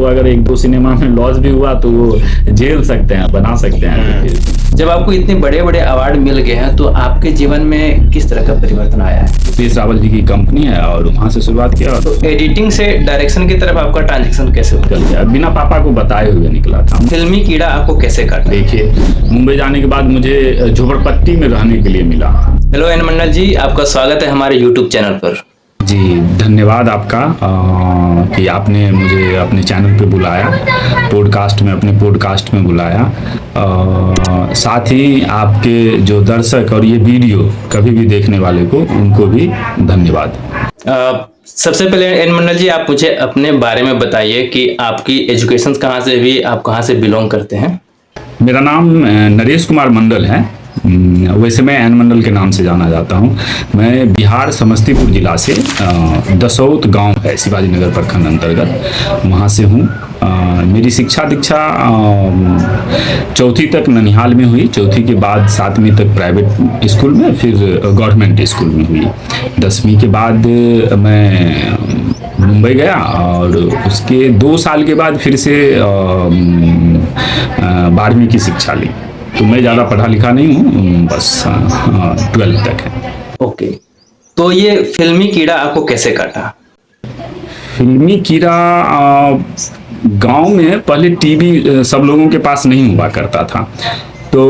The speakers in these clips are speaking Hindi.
उनको अगर एक दो सिनेमा में लॉस भी हुआ तो वो झेल सकते हैं, बना सकते हैं। जब आपको इतने बड़े बड़े अवार्ड मिल गए हैं तो आपके जीवन में किस तरह का परिवर्तन आया है? पीएस रावल जी की कंपनी है और वहाँ से शुरुआत किया। तो एडिटिंग से डायरेक्शन की तरफ आपका ट्रांजेक्शन कैसे हो गया? बिना पापा को बताए हुए निकला था। फिल्मी कीड़ा आपको कैसे काटा? देखिए, मुंबई जाने के बाद मुझे झोपड़पट्टी में रहने के लिए मिला। हेलो एन मंडल जी, आपका स्वागत है हमारे यूट्यूब चैनल पर। जी धन्यवाद आपका कि आपने मुझे अपने चैनल पे बुलाया, पॉडकास्ट में, अपने पॉडकास्ट में बुलाया। साथ ही आपके जो दर्शक और ये वीडियो कभी भी देखने वाले को, उनको भी धन्यवाद। सबसे पहले एन मंडल जी, आप मुझे अपने बारे में बताइए कि आपकी एजुकेशन कहाँ से हुई, आप कहाँ से बिलोंग करते हैं? मेरा नाम नरेश कुमार मंडल है। वैसे मैं एन मंडल के नाम से जाना जाता हूँ। मैं बिहार समस्तीपुर जिला से दसौत गांव है, शिवाजी नगर प्रखंड अंतर्गत, वहाँ से हूँ। मेरी शिक्षा दीक्षा चौथी तक ननिहाल में हुई। चौथी के बाद 7वीं तक प्राइवेट स्कूल में, फिर गवर्नमेंट स्कूल में हुई। 10वीं के बाद मैं मुंबई गया और उसके 2 साल के बाद फिर से 12वीं की शिक्षा ली। तो मैं ज़्यादा पढ़ा लिखा नहीं हूँ, बस 12th तक है। ओके, तो ये फिल्मी कीड़ा आपको कैसे काटा? फिल्मी कीड़ा गांव में पहले टीवी सब लोगों के पास नहीं हुआ करता था, तो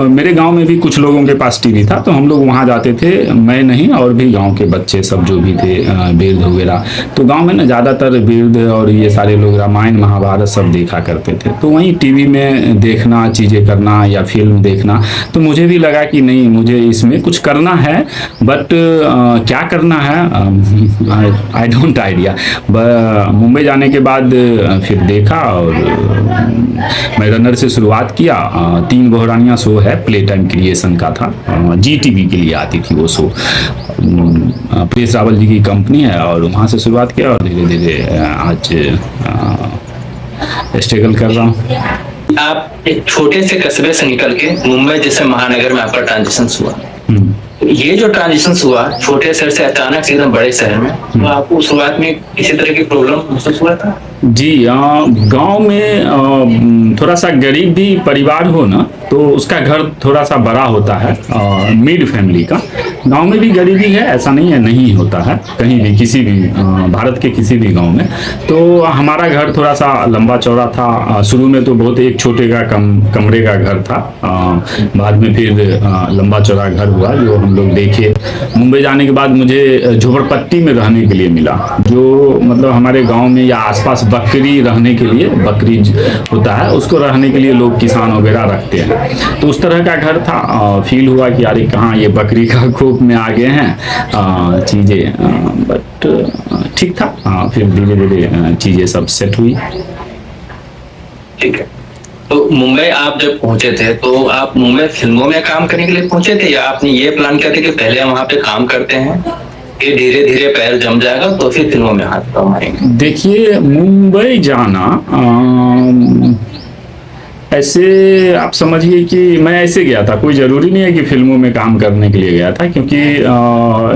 मेरे गांव में भी कुछ लोगों के पास टीवी था, तो हम लोग वहां जाते थे। मैं नहीं, और भी गांव के बच्चे सब जो भी थे, वृद्ध वगैरह। तो गांव में ना ज़्यादातर वृद्ध और ये सारे लोग रामायण महाभारत सब देखा करते थे। तो वहीं टीवी में देखना, चीज़ें करना या फिल्म देखना, तो मुझे भी लगा कि नहीं, मुझे इसमें कुछ करना है, बट क्या करना है आई डोंट आइडिया। मुंबई जाने के बाद फिर देखा और मैं रनर से शुरुआत किया। 3 बहुरानिया शो है, प्ले टाइम क्रिएशन का था, GTV के लिए आती थी वो शो। पीएस रावल जी की कंपनी है और वहाँ से शुरुआत किया और धीरे धीरे आज स्ट्रगल कर रहा हूँ। आप एक छोटे से कस्बे से निकल के मुंबई जैसे महानगर में आपका ट्रांजिशन हुआ। ये जो ट्रांजिशन हुआ छोटे शहर से अचानक से एकदम बड़े शहर में, तो आपको शुरुआत में किसी तरह की प्रॉब्लम महसूस हुआ था? जी, गांव में थोड़ा सा गरीब भी परिवार हो ना, तो उसका घर थोड़ा सा बड़ा होता है, मिड फैमिली का। गांव में भी गरीबी है, ऐसा नहीं है नहीं होता है, कहीं भी, किसी भी भारत के किसी भी गांव में। तो हमारा घर थोड़ा सा लंबा चौड़ा था। शुरू में तो बहुत एक छोटे का कमरे का घर था, बाद में फिर लंबा चौड़ा घर हुआ जो हम लोग देखे। मुंबई जाने के बाद मुझे झोपड़पट्टी में रहने के लिए मिला, जो मतलब हमारे गाँव में या आसपास बकरी रहने के लिए, बकरी होता है उसको रहने के लिए लोग किसान वगैरह रखते हैं। तो उस तरह का घर था। फील हुआ कि यार कहाँ ये बकरी का खोप में आ गए हैं चीज़ें, बट ठीक था। फिर धीरे धीरे चीज़ें सब सेट हुई। ठीक है, तो मुंबई आप जब पहुंचे थे तो आप मुंबई फिल्मों में काम करने के लिए पहुंचे थे, या आपने ये प्लान किया था कि पहले हम वहाँ पे काम करते हैं, ये धीरे धीरे पैर जम जाएगा तो फिर फिल्मों में हाथ पाँव मारेंगे? देखिए, मुंबई जाना ऐसे आप समझिए कि मैं ऐसे गया था, कोई ज़रूरी नहीं है कि फिल्मों में काम करने के लिए गया था, क्योंकि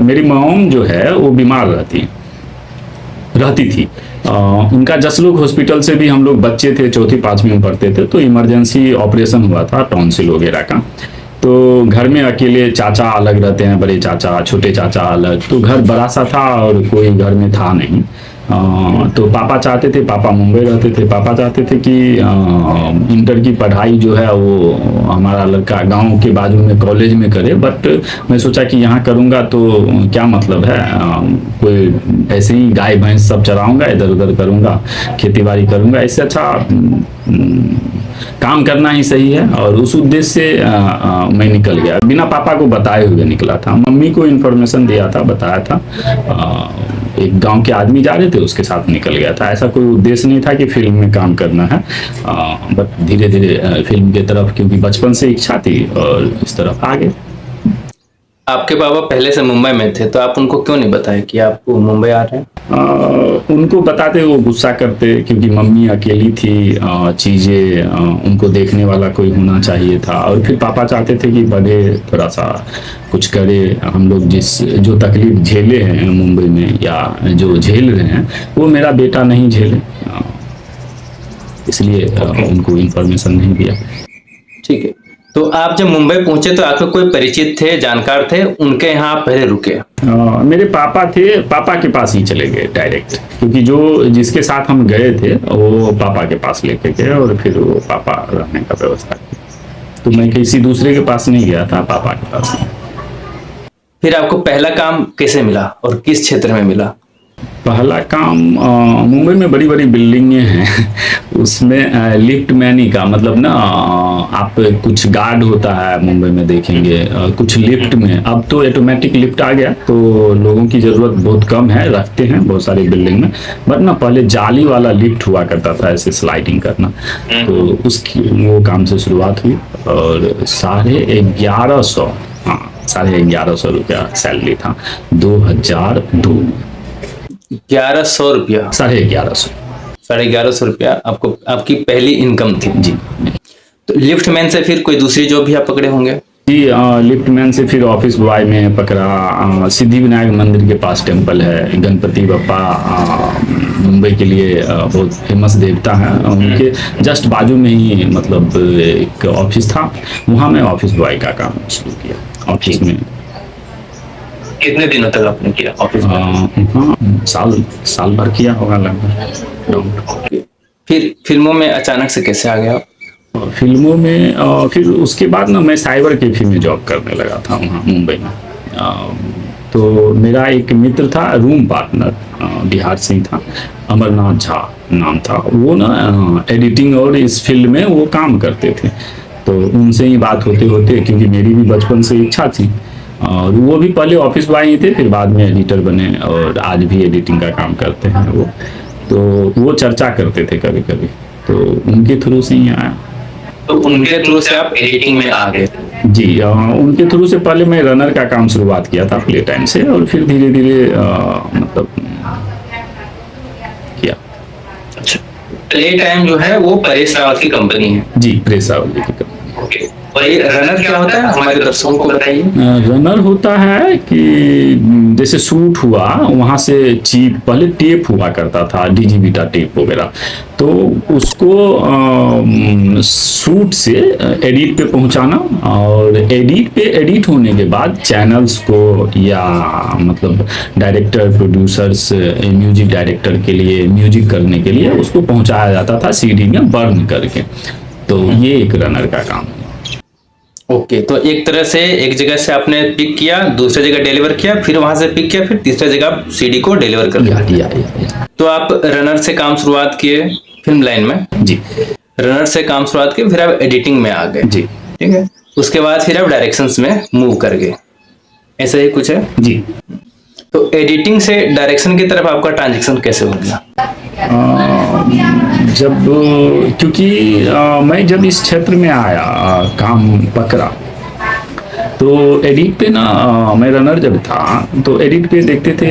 मेरी मॉम जो है वो बीमार रहती थी। उनका जसलोक हॉस्पिटल से भी हम लोग बच्चे थे, 4th-5वीं में पढ़ते थे, तो इमरजेंसी ऑपरेशन हुआ था टॉन्सिल वगैरह का। तो घर में अकेले चाचा अलग रहते हैं, बड़े चाचा, छोटे चाचा अलग, तो घर बड़ा सा था और कोई घर में था नहीं। तो पापा चाहते थे, पापा मुंबई रहते थे, पापा चाहते थे कि इंटर की पढ़ाई जो है वो हमारा लड़का गांव के बाजू में कॉलेज में करे। बट मैं सोचा कि यहाँ करूँगा तो क्या मतलब है, कोई ऐसे ही गाय भैंस सब चराऊँगा, इधर उधर करूँगा, खेती बाड़ी करूँगा, इससे अच्छा काम करना ही सही है। और उस उद्देश्य से मैं निकल गया, बिना पापा को बताए हुए निकला था। मम्मी को इन्फॉर्मेशन दिया था, बताया था, एक गांव के आदमी जा रहे थे, उसके साथ निकल गया था। ऐसा कोई उद्देश्य नहीं था कि फिल्म में काम करना है, बट धीरे धीरे फिल्म की तरफ, क्योंकि बचपन से इच्छा थी, और इस तरफ आ गए। आपके पापा पहले से मुंबई में थे, तो आप उनको क्यों नहीं बताए कि आप मुंबई आ रहे हैं? उनको बताते वो गुस्सा करते, क्योंकि मम्मी अकेली थी, चीज़ें उनको देखने वाला कोई होना चाहिए था। और फिर पापा चाहते थे कि बढ़े, थोड़ा सा कुछ करे। हम लोग जो तकलीफ झेले हैं मुंबई में, या जो झेल रहे हैं, वो मेरा बेटा नहीं झेले। इसलिए उनको इन्फॉर्मेशन नहीं दिया। ठीक है। तो आप जब मुंबई पहुंचे तो आपके कोई परिचित थे, जानकार थे, उनके यहाँ आप पहले रुके? मेरे पापा थे, पापा के पास ही चले गए डायरेक्ट, क्योंकि जो जिसके साथ हम गए थे वो पापा के पास लेके गए और फिर वो पापा रहने का व्यवस्था की। तो मैं किसी दूसरे के पास नहीं गया था, पापा के पास। फिर आपको पहला काम कैसे मिला और किस क्षेत्र में मिला? पहला काम मुंबई में बड़ी बड़ी बिल्डिंगें हैं उसमें लिफ्ट मैनी का मतलब ना, आप कुछ गार्ड होता है मुंबई में देखेंगे, कुछ लिफ्ट में अब तो ऑटोमेटिक लिफ्ट आ गया तो लोगों की ज़रूरत बहुत कम है, रखते हैं बहुत सारी बिल्डिंग में, बट ना पहले जाली वाला लिफ्ट हुआ करता था, ऐसे स्लाइडिंग करना। तो उसकी वो काम से शुरुआत हुई और 1150, हाँ 1150 रुपया सैलरी था 2002 में। 1100 रुपया? 1150। 1150 रुपया आपको आपकी पहली इनकम थी? जी। तो लिफ्ट मैन से फिर कोई दूसरी जॉब भी आप पकड़े होंगे? जी, लिफ्ट मैन से फिर ऑफिस बॉय में पकड़ा। सिद्धि विनायक मंदिर के पास टेम्पल है, गणपति बप्पा मुंबई के लिए बहुत फेमस देवता है, उनके जस्ट बाजू में ही मतलब एक ऑफिस था, वहाँ मैं ऑफिस बॉय का काम शुरू किया ऑफिस में। कितने दिनों तक आपने किया ऑफिस में? हाँ साल भर किया होगा लगभग। फिर फिल्मों में अचानक से कैसे आ गया आप? फिल्मों में फिर उसके बाद ना मैं साइबर कैफे में जॉब करने लगा था वहाँ मुंबई में। तो मेरा एक मित्र था, रूम पार्टनर, बिहार से ही था, अमरनाथ झा नाम था, वो ना एडिटिंग और इस फील्ड में वो काम करते थे। तो उनसे ही बात होते होते, क्योंकि मेरी भी बचपन से इच्छा थी, और वो भी पहले ऑफिस बॉय ही थे, फिर बाद में एडिटर बने और आज भी एडिटिंग का काम करते हैं वो। तो वो चर्चा करते थे कभी कभी, तो उनके थ्रू से ही आया। तो उनके थ्रू से आप एडिटिंग में आ गए? जी, उनके थ्रू से पहले मैं रनर का काम शुरुआत किया था प्ले टाइम से, और फिर धीरे धीरे मतलब किया। अच्छा, प्ले टाइम जो है वो परेश रावत की कंपनी है? जी, परेश रावत की कंपनी। ओके, और ये रनर क्या होता है हमारे दर्शकों को बताइए। रनर होता है कि जैसे शूट हुआ वहाँ से चीप, पहले टेप हुआ करता था, डिजिबीटा टेप वगैरह, तो उसको शूट से एडिट पे पहुँचाना, और एडिट पे एडिट होने के बाद चैनल्स को या मतलब डायरेक्टर प्रोड्यूसर्स म्यूजिक डायरेक्टर के लिए म्यूजिक करने के लिए उसको पहुँचाया जाता था सीडी में बर्न करके। तो ये एक रनर का काम है। ओके, तो एक तरह से एक जगह से आपने पिक किया, दूसरी जगह डिलीवर किया, फिर वहां से पिक किया, फिर तीसरी जगह सीडी को डिलीवर कर दिया। तो आप रनर से काम शुरुआत किए फिल्म लाइन में? जी, रनर से काम शुरुआत किए, फिर आप एडिटिंग में आ गए? जी, ठीक है। उसके बाद फिर आप डायरेक्शंस में मूव कर गए, ऐसा ही कुछ है? जी। तो एडिटिंग से डायरेक्शन की तरफ आपका ट्रांजेक्शन कैसे हो गया? जब क्योंकि मैं जब इस क्षेत्र में आया, काम पकड़ा, तो एडिट पे ना मैं रनर जब था तो एडिट पे देखते थे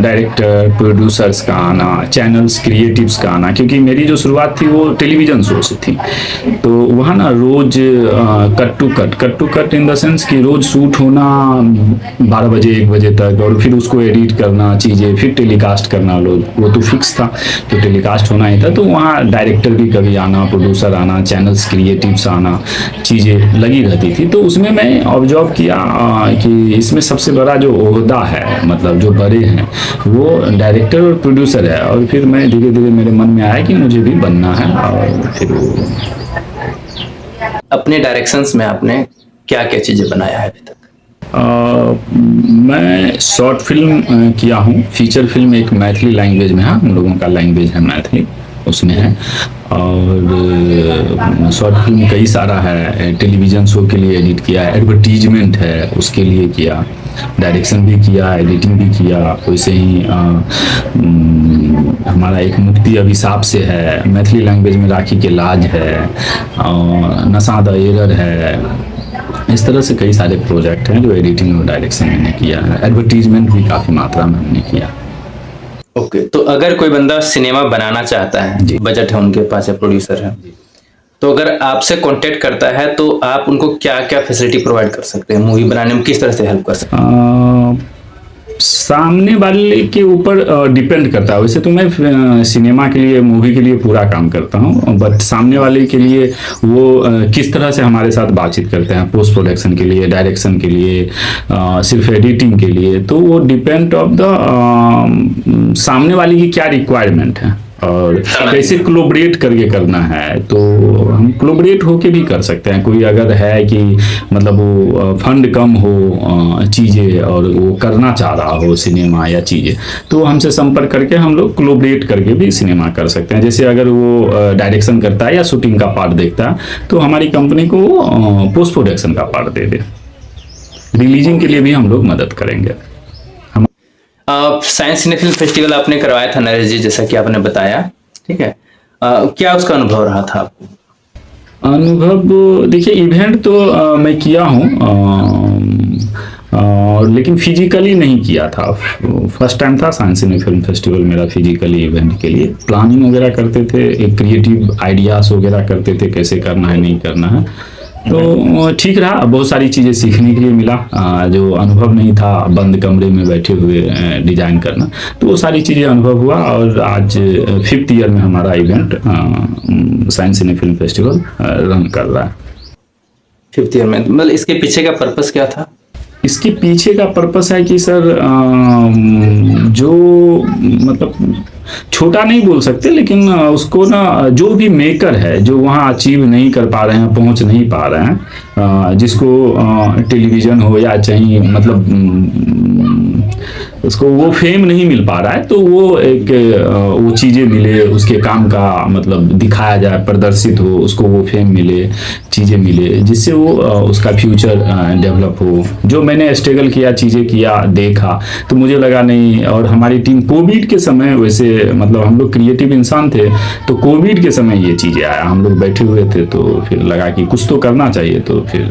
डायरेक्टर प्रोड्यूसर्स का आना, चैनल्स क्रिएटिव्स का आना, क्योंकि मेरी जो शुरुआत थी वो टेलीविज़न शो से थी। तो वहाँ ना रोज़ cut to cut in the sense कि रोज़ शूट होना 12 बजे 1 बजे तक, और फिर उसको एडिट करना चीज़ें, फिर टेलीकास्ट करना, वो तो फिक्स था, तो टेलीकास्ट होना ही था। तो वहाँ डायरेक्टर भी कभी आना, प्रोड्यूसर आना, चैनल्स क्रिएटिव्स आना, चीज़ें लगी रहती थी। तो उसमें मैं ऑब्जर्व किया कि इसमें सबसे बड़ा जो ओहदा है, मतलब जो बड़े हैं, वो डायरेक्टर और प्रोड्यूसर है। और फिर मैं धीरे धीरे मेरे मन में आया कि मुझे भी बनना है, और फिर अपने डायरेक्शंस में आपने क्या क्या चीजें बनाया है अभी तक? मैं शॉर्ट फिल्म किया हूँ, फीचर फिल्म एक मैथिली लैंग्वेज में है, हम लोगों का लैंग्वेज है मैथिली, उसमें है। और शॉर्ट फिल्म कई सारा है, टेलीविज़न शो के लिए एडिट किया है, एडवर्टीजमेंट है उसके लिए किया, डायरेक्शन भी किया, एडिटिंग भी किया। वैसे ही हमारा एक मुक्ति अभिशाप से है, मैथिली लैंग्वेज में राखी के लाज है, और नशा द एरर है। इस तरह से कई सारे प्रोजेक्ट हैं जो एडिटिंग और डायरेक्शन मैंने किया है। एडवर्टीजमेंट भी काफ़ी मात्रा में हमने किया। ओके, तो अगर कोई बंदा सिनेमा बनाना चाहता है, बजट है उनके पास या प्रोड्यूसर है, तो अगर आपसे कांटेक्ट करता है तो आप उनको क्या क्या फैसिलिटी प्रोवाइड कर सकते हैं, मूवी बनाने में किस तरह से हेल्प कर सकते हैं? सामने वाले के ऊपर डिपेंड करता है। वैसे तो मैं सिनेमा के लिए, मूवी के लिए पूरा काम करता हूँ, बट सामने वाले के लिए वो किस तरह से हमारे साथ बातचीत करते हैं, पोस्ट प्रोडक्शन के लिए, डायरेक्शन के लिए, सिर्फ एडिटिंग के लिए, तो वो डिपेंड ऑफ द सामने वाले की क्या रिक्वायरमेंट है और कैसे कोलैबोरेट करके करना है। तो हम कोलैबोरेट होके भी कर सकते हैं। कोई अगर है कि मतलब वो फंड कम हो चीज़ें और वो करना चाह रहा हो सिनेमा या चीज़ें, तो हमसे संपर्क करके हम लोग कोलैबोरेट करके भी सिनेमा कर सकते हैं। जैसे अगर वो डायरेक्शन करता है या शूटिंग का पार्ट देखता है, तो हमारी कंपनी को पोस्ट प्रोडक्शन का पार्ट दे दे। रिलीजिंग के लिए भी हम लोग मदद करेंगे। साइंस सिने फिल्म फेस्टिवल आपने करवाया था नरेश जी, जैसा कि आपने बताया, ठीक है। क्या उसका अनुभव रहा था आपको? अनुभव देखिए, इवेंट तो मैं किया हूँ, लेकिन फिजिकली नहीं किया था। फर्स्ट टाइम था साइंस सिने फिल्म फेस्टिवल मेरा फिजिकली इवेंट के लिए। प्लानिंग वगैरह करते थे, एक क्रिएटिव आइडियाज वगैरह करते थे, कैसे करना है नहीं करना है, तो ठीक रहा। बहुत सारी चीज़ें सीखने के लिए मिला, जो अनुभव नहीं था बंद कमरे में बैठे हुए डिजाइन करना, तो वो सारी चीज़ें अनुभव हुआ। और आज 5th ईयर में हमारा इवेंट साइंस सिने फिल्म फेस्टिवल रन कर रहा है। 5th ईयर में, मतलब इसके पीछे का पर्पस क्या था? इसके पीछे का पर्पस है कि सर, जो मतलब छोटा नहीं बोल सकते, लेकिन उसको ना, जो भी मेकर है, जो वहाँ अचीव नहीं कर पा रहे हैं, पहुँच नहीं पा रहे हैं, जिसको टेलीविज़न हो या चाहे मतलब उसको वो फेम नहीं मिल पा रहा है, तो वो एक वो चीज़ें मिले, उसके काम का मतलब दिखाया जाए, प्रदर्शित हो, उसको वो फेम मिले, चीज़ें मिले, जिससे वो उसका फ्यूचर डेवलप हो। जो मैंने स्ट्रगल किया, चीज़ें किया, देखा, तो मुझे लगा नहीं। और हमारी टीम कोविड के समय, वैसे मतलब हम लोग क्रिएटिव इंसान थे, तो कोविड के समय ये चीज़ें आया, हम लोग बैठे हुए थे, तो फिर लगा कि कुछ तो करना चाहिए। तो फिर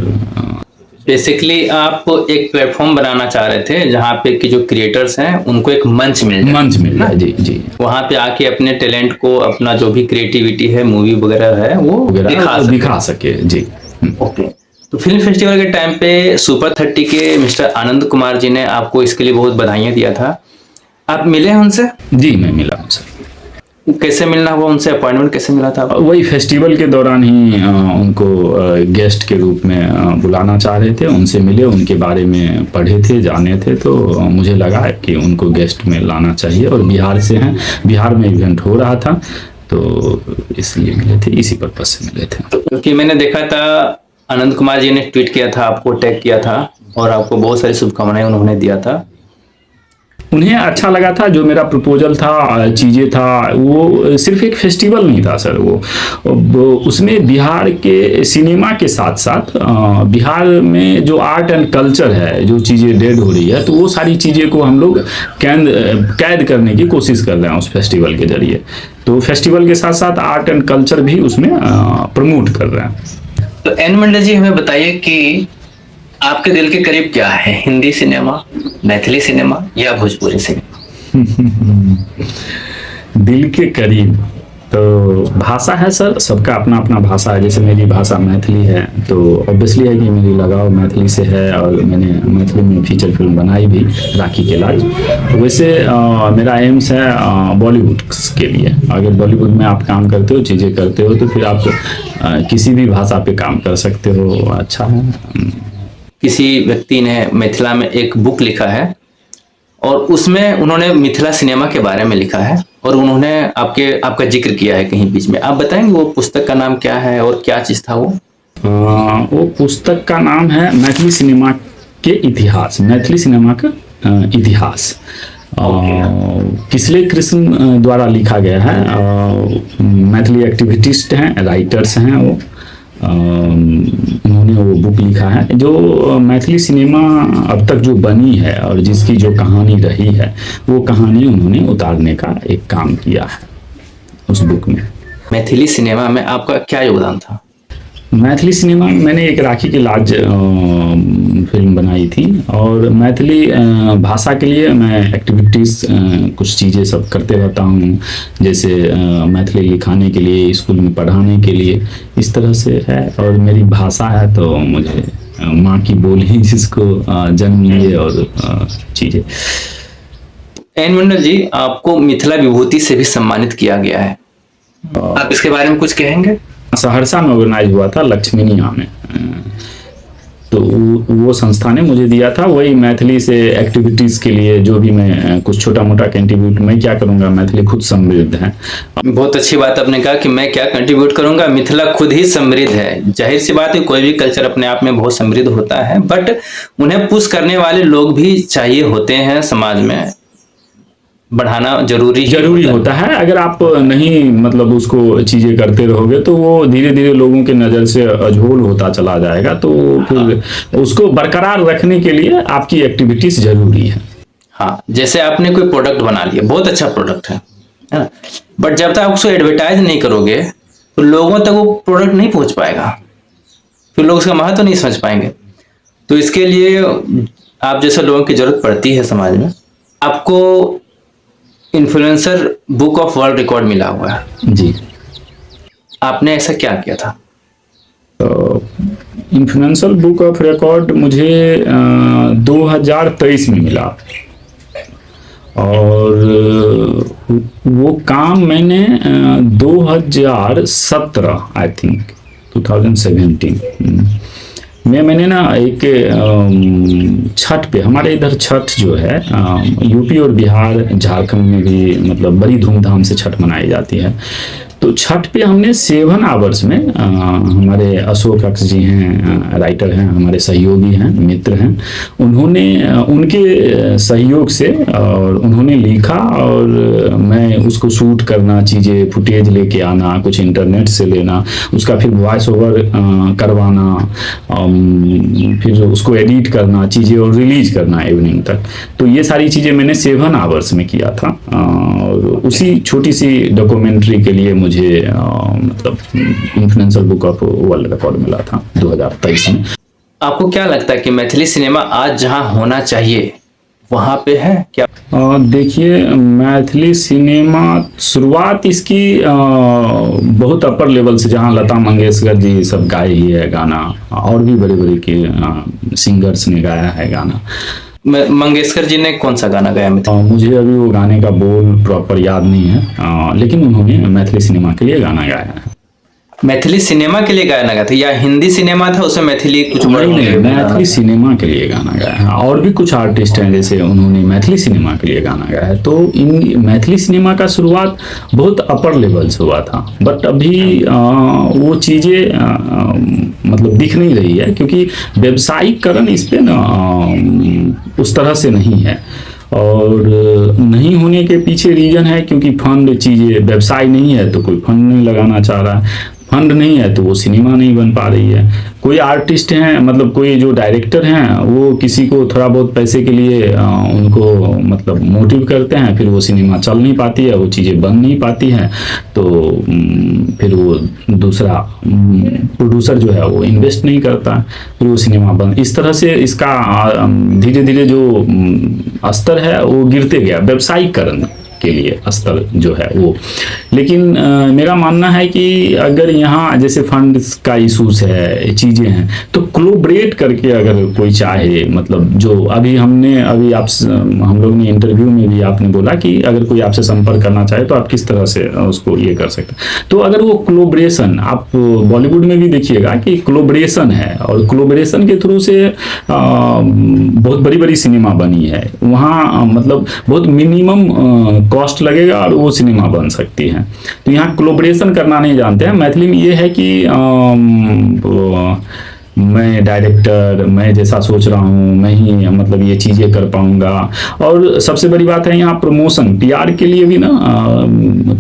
बेसिकली आप एक प्लेटफॉर्म बनाना चाह रहे थे जहाँ पे कि जो क्रिएटर्स हैं उनको एक मंच मिल जाए। जी जी, वहाँ पे आके अपने टैलेंट को, अपना जो भी क्रिएटिविटी है, मूवी वगैरह है, वो दिखा सके। जी, ओके। तो फिल्म फेस्टिवल के टाइम पे सुपर 30 के मिस्टर आनंद कुमार जी ने आपको इसके लिए बहुत बधाइयाँ दिया था। आप मिले हैं उनसे? जी, मैं मिला उनसे। कैसे मिलना हुआ उनसे, अपॉइंटमेंट कैसे मिला था? वही फेस्टिवल के दौरान ही उनको गेस्ट के रूप में बुलाना चाह रहे थे। उनसे मिले, उनके बारे में पढ़े थे, जाने थे, तो मुझे लगा कि उनको गेस्ट में लाना चाहिए। और बिहार से हैं, बिहार में इवेंट हो रहा था, तो इसलिए मिले थे, इसी पर्पज से मिले थे। क्योंकि मैंने देखा था आनंद कुमार जी ने ट्वीट किया था, आपको टैग किया था और आपको बहुत सारी शुभकामनाएं उन्होंने दिया था। उन्हें अच्छा लगा था जो मेरा प्रपोजल था, चीज़ें था। वो सिर्फ एक फेस्टिवल नहीं था सर, वो उसमें बिहार के सिनेमा के साथ साथ बिहार में जो आर्ट एंड कल्चर है, जो चीज़ें डेड हो रही है, तो वो सारी चीज़ें को हम लोग कैद करने की कोशिश कर रहे हैं उस फेस्टिवल के जरिए। तो फेस्टिवल के साथ साथ आर्ट एंड कल्चर भी उसमें प्रमोट कर रहे हैं। तो एन मंडल जी, हमें बताइए कि आपके दिल के करीब क्या है, हिंदी सिनेमा, मैथिली सिनेमा या भोजपुरी सिनेमा? दिल के करीब तो भाषा है सर, सबका अपना अपना भाषा है। जैसे मेरी भाषा मैथिली है, तो ऑब्वियसली है कि मेरी लगाव मैथिली से है, और मैंने मैथिली में फीचर फिल्म बनाई भी, राखी के लाज। वैसे मेरा एम्स है बॉलीवुड के लिए। अगर बॉलीवुड में आप काम करते हो, चीज़ें करते हो, तो फिर आप किसी भी भाषा पे काम कर सकते हो, अच्छा है। किसी व्यक्ति ने मिथिला में एक बुक लिखा है और उसमें उन्होंने मिथिला सिनेमा के बारे में लिखा है, और उन्होंने आपका जिक्र किया है कहीं बीच में। आप बताएंगे वो पुस्तक का नाम क्या है और क्या चीज था वो? वो पुस्तक का नाम है मैथिली सिनेमा के इतिहास, मैथिली सिनेमा का इतिहास। किसले कृष्ण द्वारा लिखा गया है। मैथिली एक्टिविटिस्ट हैं, राइटर्स हैं वो। उन्होंने वो बुक लिखा है, जो मैथिली सिनेमा अब तक जो बनी है और जिसकी जो कहानी रही है, वो कहानी उन्होंने उतारने का एक काम किया है उस बुक में। मैथिली सिनेमा में आपका क्या योगदान था? मैथिली सिनेमा में मैंने एक राखी के लाज फिल्म बनाई थी, और मैथिली भाषा के लिए मैं एक्टिविटीज़ कुछ चीज़ें सब करते रहता हूँ। जैसे मैथिली लिखाने के लिए, स्कूल में पढ़ाने के लिए, इस तरह से है। और मेरी भाषा है, तो मुझे माँ की बोली जिसको जन्म लिए और चीज़ें एन मंडल जी, आपको मिथिला विभूति से भी सम्मानित किया गया है, आप इसके बारे में कुछ कहेंगे? सहरसा में ऑर्गेनाइज हुआ था, लक्ष्मीनिया में। तो वो संस्था ने मुझे दिया था, वही मैथिली से एक्टिविटीज के लिए जो भी मैं कुछ छोटा मोटा कंट्रीब्यूट मैं क्या करूंगा, मैथिली खुद समृद्ध है। बहुत अच्छी बात आपने कहा कि मैं क्या कंट्रीब्यूट करूंगा, मिथिला खुद ही समृद्ध है। जाहिर सी बात है, कोई भी कल्चर अपने आप में बहुत समृद्ध होता है, बट उन्हें पुश करने वाले लोग भी चाहिए होते हैं, समाज में बढ़ाना जरूरी होता है। अगर आप नहीं मतलब उसको चीजें करते रहोगे तो वो धीरे धीरे लोगों के नजर से अझोल होता चला जाएगा। तो फिर उसको बरकरार रखने के लिए आपकी एक्टिविटीज जरूरी है। हाँ, जैसे आपने कोई प्रोडक्ट बना लिया, बहुत अच्छा प्रोडक्ट है ना, बट जब तक आप उसको एडवर्टाइज नहीं करोगे तो लोगों तक वो प्रोडक्ट नहीं पहुंच पाएगा, फिर लोग उसका महत्व नहीं समझ पाएंगे। तो इसके लिए आप जैसे लोगों की जरूरत पड़ती है समाज में। आपको influencer book of world record मिला हुआ है जी। आपने ऐसा क्या किया था? तो इन्फ्लुएंसर बुक ऑफ रिकॉर्ड मुझे 2023 में मिला, और वो काम मैंने 2017 आई थिंक 2017 में मैंने ना एक छठ पे, हमारे इधर छठ जो है यूपी और बिहार झारखंड में भी मतलब बड़ी धूमधाम से छठ मनाई जाती है। तो छठ पे हमने 7 आवर्स में हमारे अशोक अक्ष जी हैं, राइटर हैं, हमारे सहयोगी हैं, मित्र हैं, उन्होंने उनके सहयोग से और उन्होंने लिखा, और मैं उसको शूट करना, चीज़ें फुटेज लेके आना, कुछ इंटरनेट से लेना, उसका फिर वॉइस ओवर करवाना, फिर उसको एडिट करना, चीज़ें और रिलीज करना इवनिंग तक। तो ये सारी चीज़ें मैंने 7 आवर्स में किया था, और उसी छोटी सी डॉक्यूमेंट्री के लिए मुझे मतलब influencer book of world record मिला था 2023 में। आपको क्या लगता है कि मैथिली सिनेमा आज जहां होना चाहिए वहां पे है क्या? देखिए, मैथिली सिनेमा शुरुआत इसकी बहुत अपर लेवल से, जहाँ लता मंगेशकर जी सब गाए ही है गाना, और भी बड़े बड़े के सिंगर्स ने गाया है गाना। मंगेशकर जी ने कौन सा गाना गाया? मुझे अभी वो गाने का बोल प्रॉपर याद नहीं है, लेकिन उन्होंने मैथिली सिनेमा के लिए गाना गाया है। मैथिली सिनेमा के लिए गाना गाया था या हिंदी सिनेमा था उसमें मैथिली कुछ? नहीं, मैथिली सिनेमा के लिए गाना गाया है। और भी कुछ आर्टिस्ट हैं जैसे उन्होंने मैथिली सिनेमा के लिए गाना गाया है। तो इन मैथिली सिनेमा का शुरुआत बहुत अपर लेवल से हुआ था, बट अभी वो चीज़ें मतलब दिख नहीं रही है, क्योंकि व्यावसायिकरण इस पे ना उस तरह से नहीं है। और नहीं होने के पीछे रीजन है क्योंकि फंड, चीज़ें व्यवसाय नहीं है तो कोई फंड नहीं लगाना चाह रहा है, फंड नहीं है तो वो सिनेमा नहीं बन पा रही है। कोई आर्टिस्ट हैं, मतलब कोई जो डायरेक्टर हैं, वो किसी को थोड़ा बहुत पैसे के लिए उनको मतलब मोटिव करते हैं, फिर वो सिनेमा चल नहीं पाती है, वो चीज़ें बन नहीं पाती हैं, तो फिर वो दूसरा प्रोड्यूसर जो है वो इन्वेस्ट नहीं करता, फिर वो सिनेमा बंद। इस तरह से इसका धीरे धीरे जो स्तर है वो गिरते गया, व्यावसायिकरण के लिए स्तर जो है वो। लेकिन मेरा मानना है कि अगर यहाँ जैसे फंड्स का इशूज है, चीज़ें हैं, तो कोलैबोरेट करके अगर कोई चाहे, मतलब जो अभी हम लोग ने इंटरव्यू में भी आपने बोला कि अगर कोई आपसे संपर्क करना चाहे तो आप किस तरह से उसको ये कर सकते हैं। तो अगर वो कोलैबोरेशन, आप बॉलीवुड में भी देखिएगा कि कोलैबोरेशन है, और कोलैबोरेशन के थ्रू से बहुत बड़ी बड़ी सिनेमा बनी है, वहाँ मतलब बहुत मिनिमम कॉस्ट लगेगा और वो सिनेमा बन सकती है। तो यहाँ कोलैबोरेशन करना नहीं जानते हैं। मैथिली में ये है कि मैं डायरेक्टर, मैं जैसा सोच रहा हूँ मैं ही मतलब ये चीज़ें कर पाऊँगा। और सबसे बड़ी बात है यहाँ प्रमोशन, पीआर के लिए भी ना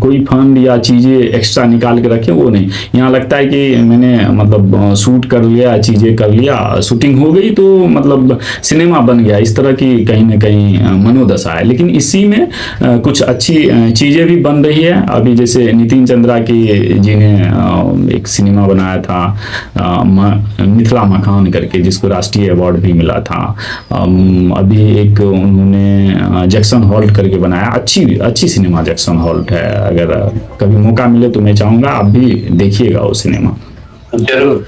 कोई फंड या चीज़ें एक्स्ट्रा निकाल के रखें, वो नहीं। यहाँ लगता है कि मैंने मतलब शूट कर लिया, चीज़ें कर लिया, शूटिंग हो गई तो मतलब सिनेमा बन गया, इस तरह की कहीं ना कहीं मनोदशा है। लेकिन इसी में कुछ अच्छी चीज़ें भी बन रही है। अभी जैसे नितिन चंद्रा की जी ने एक सिनेमा बनाया था मिथिला मकान करके, जिसको राष्ट्रीय अवार्ड भी मिला था। अभी एक उन्होंने जैक्सन हॉल्ट करके बनाया, अच्छी सिनेमा जैक्सन हॉल्ट है। अगर कभी मौका मिले तो मैं चाहूँगा आप भी देखिएगा वो सिनेमा। जरूर।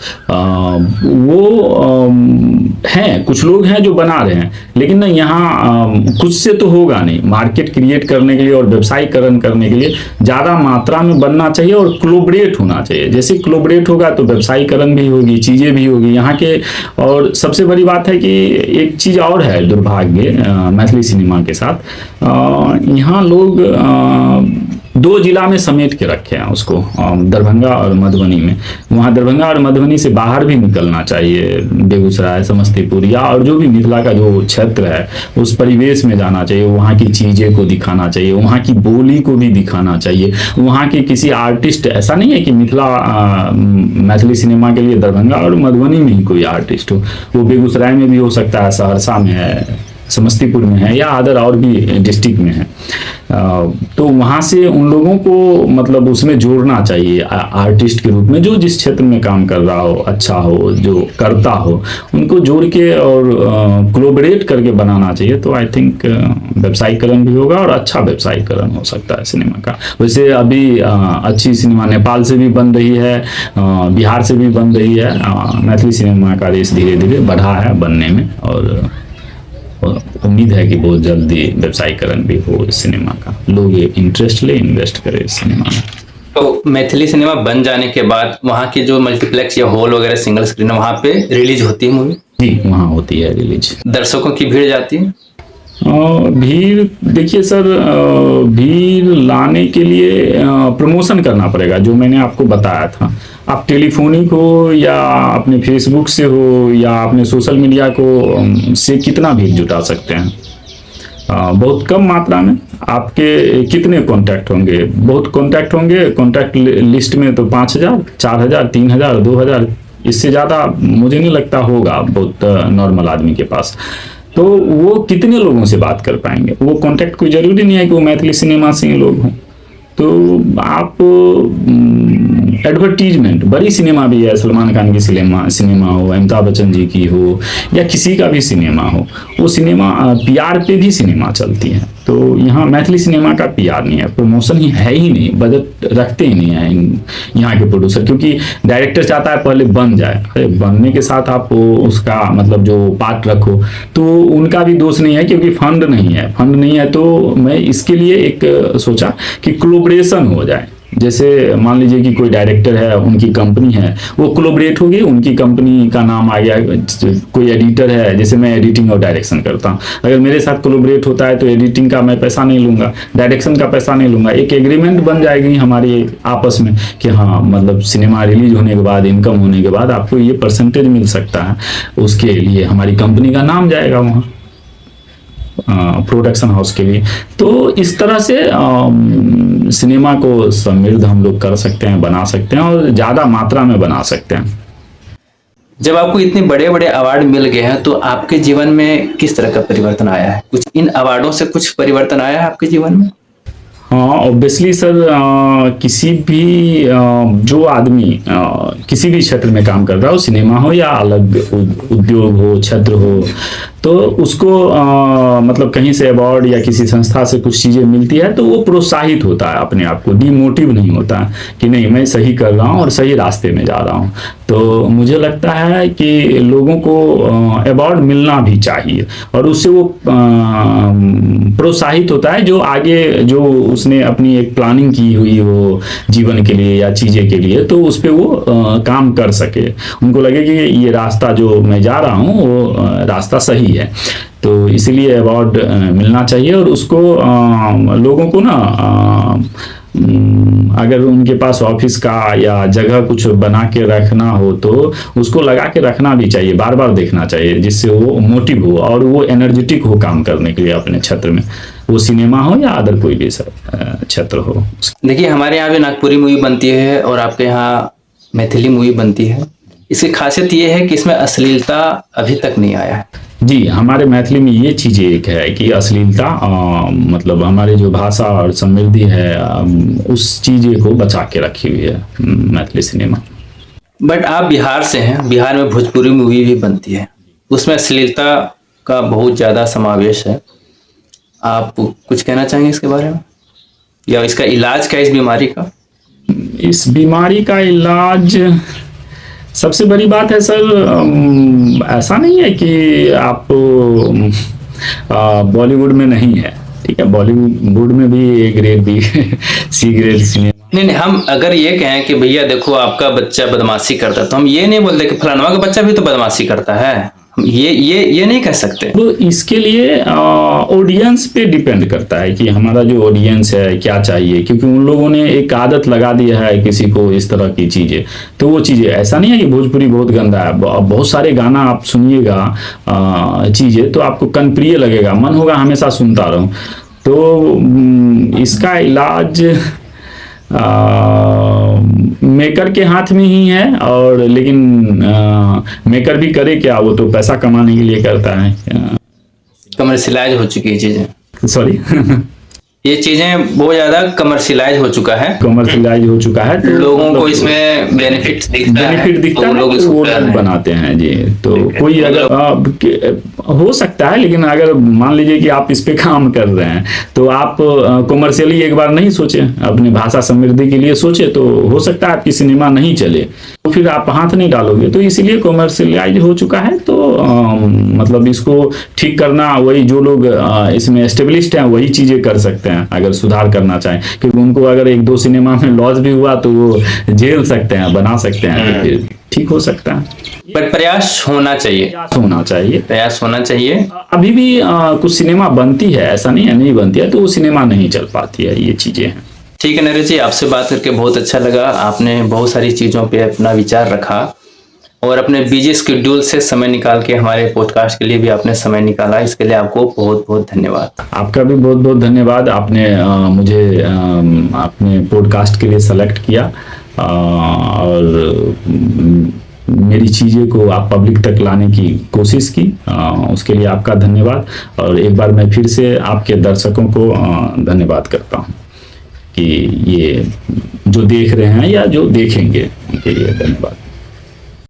हैं कुछ लोग हैं जो बना रहे हैं, लेकिन ना यहाँ खुद से तो होगा नहीं। मार्केट क्रिएट करने के लिए और व्यवसायीकरण करने के लिए ज़्यादा मात्रा में बनना चाहिए और कोलैबोरेट होना चाहिए। जैसे कोलैबोरेट होगा तो व्यवसायीकरण भी होगी, चीज़ें भी होगी यहाँ के। और सबसे बड़ी बात है कि एक चीज़ और है दुर्भाग्य मैथिली सिनेमा के साथ, यहाँ लोग दो जिला में समेट के रखे हैं उसको, दरभंगा और मधुबनी में। वहाँ दरभंगा और मधुबनी से बाहर भी निकलना चाहिए, बेगूसराय, समस्तीपुर या और जो भी मिथिला का जो क्षेत्र है उस परिवेश में जाना चाहिए। वहाँ की चीज़ें को दिखाना चाहिए, वहाँ की बोली को भी दिखाना चाहिए। वहाँ के किसी आर्टिस्ट, ऐसा नहीं है कि मैथिली सिनेमा के लिए दरभंगा और मधुबनी में ही कोई आर्टिस्ट हो, वो बेगूसराय में भी हो सकता है, सहरसा में है, समस्तीपुर में है या अदर और भी डिस्ट्रिक्ट में है। तो वहाँ से उन लोगों को मतलब उसमें जोड़ना चाहिए आर्टिस्ट के रूप में, जो जिस क्षेत्र में काम कर रहा हो, अच्छा हो, जो करता हो, उनको जोड़ के और कोलैबोरेट करके बनाना चाहिए। तो आई थिंक व्यवसायीकरण भी होगा और अच्छा व्यवसायीकरण हो सकता है सिनेमा का। वैसे अभी अच्छी सिनेमा नेपाल से भी बन रही है, बिहार से भी बन रही है। मैथिली सिनेमा का रेस धीरे धीरे बढ़ा है बनने में, और उम्मीद है कि बहुत जल्दी व्यवसायीकरण भी हो इस सिनेमा का, लोग इंटरेस्ट ले, इन्वेस्ट करें इस सिनेमा में। तो मैथिली सिनेमा बन जाने के बाद वहाँ के जो मल्टीप्लेक्स या हॉल वगैरह सिंगल स्क्रीन है वहाँ पे रिलीज होती है मूवी? जी, वहाँ होती है रिलीज। दर्शकों की भीड़ जाती है? भीड़ देखिए सर, भीड़ लाने के लिए प्रमोशन करना पड़ेगा, जो मैंने आपको बताया था। आप टेलीफोनिक हो या अपने फेसबुक से हो या अपने सोशल मीडिया को से कितना भीड़ जुटा सकते हैं? बहुत कम मात्रा में। आपके कितने कॉन्टैक्ट होंगे? बहुत कॉन्टैक्ट होंगे, कॉन्टैक्ट लिस्ट में तो 5,000, 4,000, 3,000, 2,000, इससे ज़्यादा मुझे नहीं लगता होगा बहुत नॉर्मल आदमी के पास। तो वो कितने लोगों से बात कर पाएंगे? वो कांटेक्ट कोई ज़रूरी नहीं है कि वो मैथिली सिनेमा से ही लोग हों। तो आप एडवर्टीजमेंट, बड़ी सिनेमा भी है, सलमान खान की सिनेमा हो, अमिताभ बच्चन जी की हो या किसी का भी सिनेमा हो, वो सिनेमा पीआर पे भी सिनेमा चलती है। तो यहाँ मैथिली सिनेमा का पीआर नहीं है, प्रमोशन ही है ही नहीं, बजट रखते ही नहीं है यहाँ के प्रोड्यूसर, क्योंकि डायरेक्टर चाहता है पहले बन जाए। अरे बनने के साथ आप उसका मतलब जो पार्ट रखो, तो उनका भी दोष नहीं है, क्योंकि फंड नहीं है। फंड नहीं है तो मैं इसके लिए एक सोचा कि कोलैबोरेशन हो जाए। जैसे मान लीजिए कि कोई डायरेक्टर है, उनकी कंपनी है, वो कोलैबोरेट होगी, उनकी कंपनी का नाम आ गया। कोई एडिटर है, जैसे मैं एडिटिंग और डायरेक्शन करता हूँ, अगर मेरे साथ कोलैबोरेट होता है तो एडिटिंग का मैं पैसा नहीं लूँगा, डायरेक्शन का पैसा नहीं लूँगा। एक एग्रीमेंट बन जाएगी हमारी आपस में कि हाँ, मतलब सिनेमा रिलीज होने के बाद, इनकम होने के बाद आपको ये परसेंटेज मिल सकता है, उसके लिए हमारी कंपनी का नाम जाएगा वहाँ प्रोडक्शन हाउस के लिए। तो इस तरह से सिनेमा को समृद्ध हम लोग कर सकते हैं, बना सकते हैं और ज़्यादा मात्रा में बना सकते हैं। जब आपको इतने बड़े बड़े अवार्ड मिल गए हैं तो आपके जीवन में किस तरह का परिवर्तन आया है? कुछ इन अवार्डों से कुछ परिवर्तन आया है आपके जीवन में? हाँ, ऑब्वियसली सर, किसी भी जो आदमी किसी भी क्षेत्र में काम कर रहा हो, सिनेमा हो या अलग उद्योग हो, क्षेत्र हो, तो उसको मतलब कहीं से अवार्ड या किसी संस्था से कुछ चीज़ें मिलती है तो वो प्रोत्साहित होता है, अपने आप को डिमोटिव नहीं होता कि नहीं मैं सही कर रहा हूँ और सही रास्ते में जा रहा हूँ। तो मुझे लगता है कि लोगों को अवार्ड मिलना भी चाहिए और उससे वो प्रोत्साहित होता है, जो आगे जो उसने अपनी एक प्लानिंग की हुई हो जीवन के लिए या चीज़ें के लिए, तो उस पर वो काम कर सके, उनको लगे कि ये रास्ता जो मैं जा रहा हूँ वो रास्ता सही है। तो इसीलिए अवार्ड मिलना चाहिए और उसको लोगों को ना अगर उनके पास ऑफिस का या जगह कुछ बना के रखना हो तो उसको लगा के रखना भी चाहिए, बार बार देखना चाहिए, जिससे वो मोटिव हो और वो एनर्जेटिक हो काम करने के लिए अपने क्षेत्र में, वो सिनेमा हो या अदर कोई भी क्षेत्र हो। देखिए, हमारे यहाँ भी नागपुरी मूवी बनती है और आपके यहाँ मैथिली मूवी बनती है। इसकी खासियत ये है कि इसमें अश्लीलता अभी तक नहीं आया है। जी, हमारे मैथिली में ये चीज़ एक है कि अश्लीलता मतलब हमारी जो भाषा और समृद्धि है उस चीज़ को बचा के रखी हुई है मैथिली सिनेमा। बट आप बिहार से हैं, बिहार में भोजपुरी मूवी भी बनती है, उसमें अश्लीलता का बहुत ज़्यादा समावेश है। आप कुछ कहना चाहेंगे इसके बारे में, या इसका इलाज क्या इस बीमारी का? इस बीमारी का इलाज सबसे बड़ी बात है सर, ऐसा नहीं है कि आप बॉलीवुड में नहीं है, ठीक है, बॉलीवुड में भी A grade B C grade cinema. नहीं नहीं, हम अगर ये कहें कि भैया देखो आपका बच्चा बदमाशी करता है, तो हम ये नहीं बोलते कि फलानवा का बच्चा भी तो बदमाशी करता है, हम ये नहीं कह सकते। तो इसके लिए ऑडियंस पे डिपेंड करता है कि हमारा जो ऑडियंस है क्या चाहिए, क्योंकि उन लोगों ने एक आदत लगा दिया है किसी को इस तरह की चीजें, तो वो चीजें, ऐसा नहीं है कि भोजपुरी बहुत गंदा है, बहुत सारे गाना आप सुनिएगा चीजें तो आपको कनप्रिय लगेगा, मन होगा हमेशा सुनता रहूं। तो इसका इलाज मेकर के हाथ में ही है, और लेकिन मेकर भी करे क्या, वो तो पैसा कमाने के लिए करता है। कमर्शियलाइज हो चुकी है चीजें, सॉरी ये चीजें बहुत ज्यादा कमर्शियलाइज हो चुका है, कमर्शियलाइज हो चुका है, तो लोगों को इसमें बेनिफिट दिखता है दिखता तो है, लोग तो इसको वो कर रहे लोग हैं। बनाते हैं जी। तो कोई अगर हो सकता है, लेकिन अगर मान लीजिए कि आप इस पे काम कर रहे हैं तो आप कमर्शियली एक बार नहीं सोचे, अपनी भाषा समृद्धि के लिए सोचे, तो हो सकता है आपकी सिनेमा नहीं चले, तो फिर आप हाथ नहीं डालोगे। तो इसीलिए कमर्शियलाइज हो चुका है, तो मतलब इसको ठीक करना, वही जो लोग इसमें एस्टेब्लिश्ड हैं वही चीजें कर सकते हैं अगर सुधार करना चाहें, क्योंकि उनको अगर एक दो सिनेमा में लॉस भी हुआ तो वो झेल सकते हैं, बना सकते हैं, तो फिर ठीक हो सकता है। बट प्रयास होना चाहिए, होना चाहिए, प्रयास होना चाहिए। अभी भी कुछ सिनेमा बनती है, ऐसा नहीं है नहीं बनती है, तो वो सिनेमा नहीं चल पाती है, ये चीजें हैं। ठीक है नरेश जी, आपसे बात करके बहुत अच्छा लगा, आपने बहुत सारी चीज़ों पे अपना विचार रखा और अपने बिजी शेड्यूल से समय निकाल के हमारे पॉडकास्ट के लिए भी आपने समय निकाला, इसके लिए आपको बहुत बहुत धन्यवाद। आपका भी बहुत बहुत धन्यवाद, आपने मुझे अपने पॉडकास्ट के लिए सेलेक्ट किया, और मेरी चीज़ें को आप पब्लिक तक लाने की कोशिश की, उसके लिए आपका धन्यवाद। और एक बार मैं फिर से आपके दर्शकों को धन्यवाद करता हूँ कि ये जो देख रहे हैं या जो देखेंगे, उनके लिए धन्यवाद।